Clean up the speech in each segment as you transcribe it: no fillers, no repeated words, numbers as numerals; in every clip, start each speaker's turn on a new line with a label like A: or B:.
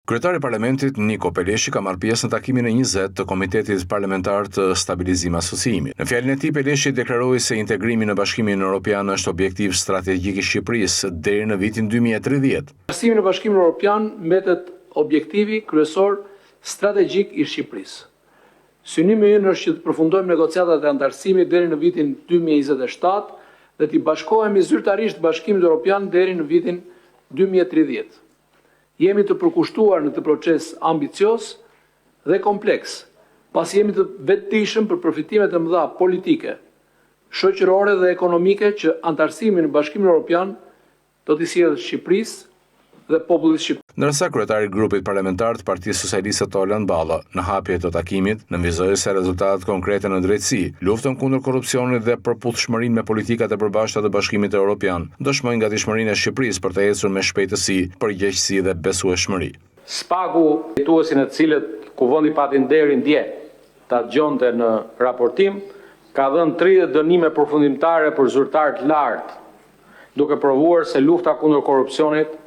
A: Kryetari i Parlamentit Niko Peleshi ka marrë pjesë në takimin e 20 të Komitetit Parlamentar të Stabilizim Asociimit. Në fjalën e tij, Peleshi deklaroi se integrimi në Bashkimin Evropian është objektiv strategjik i Shqipërisë deri në vitin 2030.
B: Integrimi në Bashkimin Evropian mbetet objektivi kryesor strategjik i Shqipërisë. Synimi ynë është që të përfundojmë negociatat e antarësimit deri në vitin 2027 dhe të bashkohemi zyrtarisht Bashkimit Evropian deri në vitin 2030. Jemi të përkushtuar në të proces ambicios dhe kompleks, pasi jemi të vetëdijshëm për përfitimet e mëdha politike, shoqërore dhe ekonomike që antarësimi në Bashkimin Evropian do t'i sjellë Shqipërisë dhe popullit shqiptar.
A: Ndërsa kryetari i grupit parlamentar të Partisë Socialiste Tolan Balla, në hapje të takimit, nënvizoi se rezultatet konkrete në drejtësi, luftën kundër korrupsionit dhe përputhshmërinë me politikat e përbashkëta të Bashkimit Evropian, dëshmojnë gatishmërinë e Shqipërisë për të ecur me shpejtësi, përgjegjësi dhe besueshmëri.
C: Spaku fituesin e cilët kuvendi patin nderin dje ta dëgjonte në raportim, ka dhënë 30 dënime përfundimtare për zyrtar të lartë, duke provuar se lufta kundër korrupsionit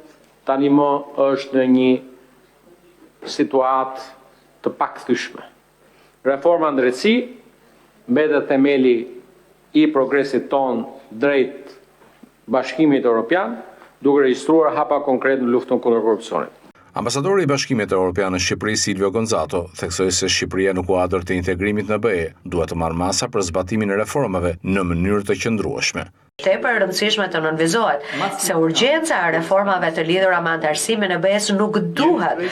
C: tani më është në një situatë të pakthyeshme. Reforma në drejtësi mbetet themeli i progresit ton drejt Bashkimit Evropian, duke regjistruar hapa konkret në luftën kundër korrupsionit.
A: Ambasadori i Bashkimit Evropian në Shqipëri, Silvio Gonzato, theksoi se Shqipëria në kuadër të integrimit në BE duhet të marrë masa për zbatimin e reformave në mënyrë të qëndrueshme.
D: Tepër e rëndësishme të nënvizohet se urgjenca e reformave të lidhura me antarësimin e BE-s nuk duhet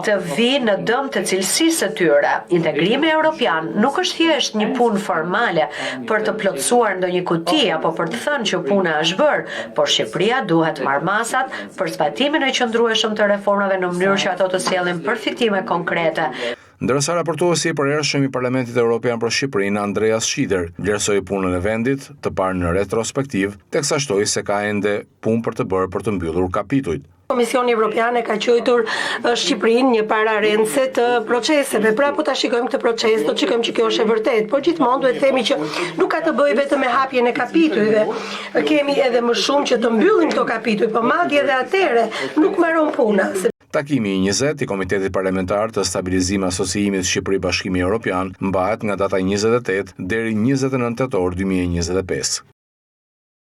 D: të vijë në dëm të cilësisë së tyre. Integrimi evropian nuk është thjesht një punë formale për të plotësuar ndonjë kuti apo për të thënë që puna është bërë, por Shqipëria duhet të marrë masat për zbatimin e qëndrueshëm të reformave në mënyrë që ato të sjellin përfitime konkrete.
A: Ndërsa raportuesi i përhershëm i Parlamentit Evropian për Shqipërinë, Andreas Schieder, vlerësoi punën e vendit të parë në retrospektiv, teksa shtoi se ka ende punë për të bërë për të mbyllur kapitujt.
E: Komisioni Evropian e ka quajtur Shqipërinë një pararendëse të proceseve. Pra po ta shikojmë këtë proces, do të shikojmë që kjo është e vërtetë, por gjithmonë duhet të themi që nuk ka të bëjë vetëm me hapjen e kapitujve. Kemi edhe më shumë që të mbyllim këto kapituj, por madje edhe atëre nuk mbaron puna.
A: Takimi i 20 i Komitetit Parlamentar të Stabilizim Asociimit Shqipëri-Bashkimi Evropian mbahet nga data 28 deri 29 tetor 2025.